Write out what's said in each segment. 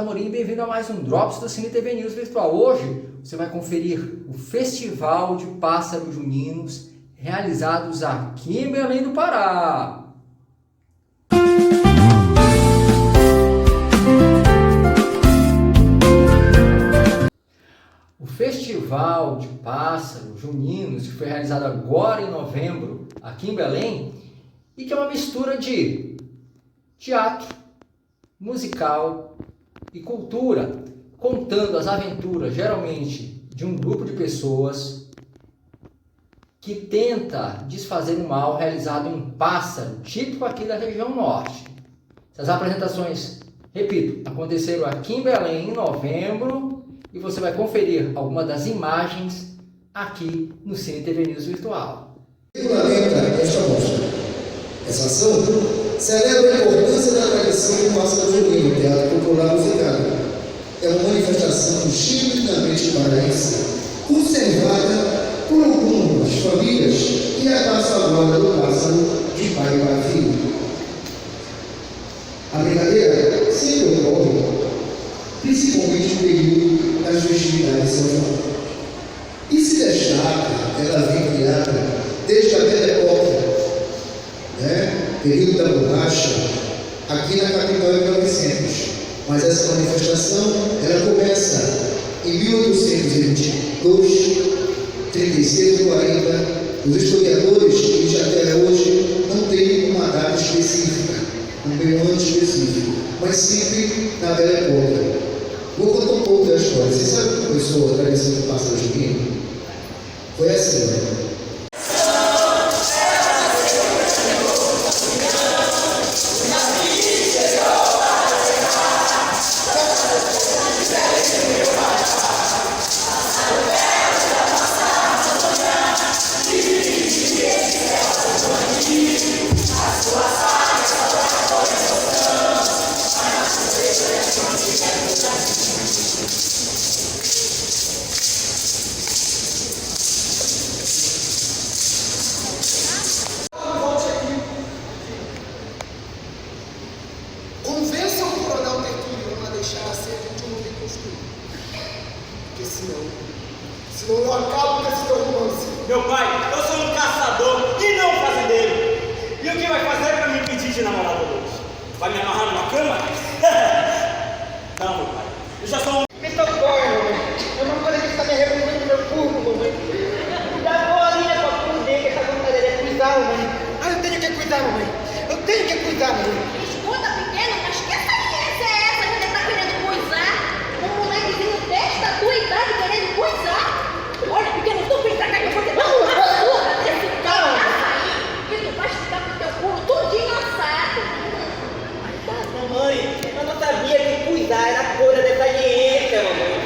Amorim e bem-vindo a mais um Drops do Cine TV News Virtual. Hoje você vai conferir o Festival de Pássaros Juninos realizados aqui em Belém do Pará. O Festival de Pássaros Juninos, que foi realizado agora em novembro aqui em Belém, e que é uma mistura de teatro, musical e cultura, contando as aventuras, geralmente, de um grupo de pessoas que tenta desfazer o mal realizado em um pássaro típico aqui da região norte. Essas apresentações, repito, aconteceram aqui em Belém em novembro e você vai conferir algumas das imagens aqui no Cine TV News Virtual. Regulamenta esta mostra. Essa ação celebra a importância da tradição do pássaro junino, teatro popular musical. É uma manifestação tipicamente paraense, conservada por algumas famílias e é a passaguarda do pássaro de pai para filho. A brincadeira sempre ocorre, principalmente no período das festividades de São João. E se destaca, ela vem criada desde a Belle Époque, período da borracha, aqui na capital em 1900. Mas essa manifestação, ela começa em 1822, 36 e 40. Os historiadores, que até hoje não têm uma data específica, não tem um ano específico, mas sempre na Belle Époque. Vou contar um pouco da história. Você sabe como começou a tradição do pássaro junino? Foi assim, né? Convençam o coronel Tertuliano a deixar a sede de um novo costume. Porque senão eu acabo com esse teu romance. Meu pai, eu sou um caçador e não um fazendeiro. E o que vai fazer para me impedir de namorar hoje? Vai me amarrar numa cama? Não, meu pai. Eu já sou um... Me socorre, mamãe. Eu não poderia estar me arrebentando do meu corpo, mamãe. Dá bolinha pra poder que essa vontade é cuidar, mamãe. Ah, eu tenho que cuidar, mamãe. Eu tenho que cuidar, mamãe. Escuta, pequeno, mas que experiência é essa que você tá querendo coisar? Um molequezinho desta tua idade querendo coisar? Olha, pequeno, tu vem pra cá que eu vou te dar uma surra desse cara aí, que tu vai ficar com teu pulo tudinho assado. Mamãe, eu não sabia que cuidar era coisa dessa dieta, mamãe.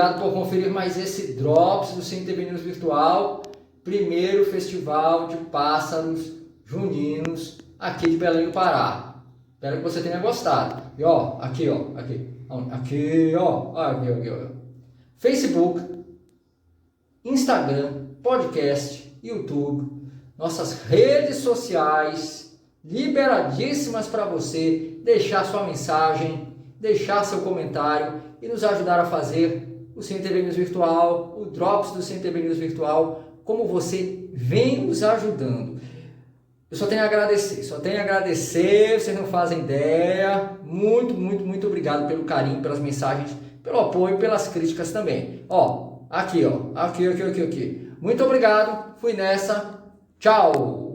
obrigado por conferir mais esse Drops do CNTV News Virtual, primeiro festival de pássaros juninos aqui de Belém do Pará. Espero que você tenha gostado. E ó, aqui, Facebook, Instagram, podcast, YouTube, nossas redes sociais, liberadíssimas para você deixar sua mensagem, deixar seu comentário e nos ajudar a fazer o CNTV News Virtual, o Drops do CNTV News Virtual, como você vem nos ajudando. Eu só tenho a agradecer, vocês não fazem ideia. Muito, muito, muito obrigado pelo carinho, pelas mensagens, pelo apoio, pelas críticas também. Aqui. Muito obrigado, fui nessa, tchau!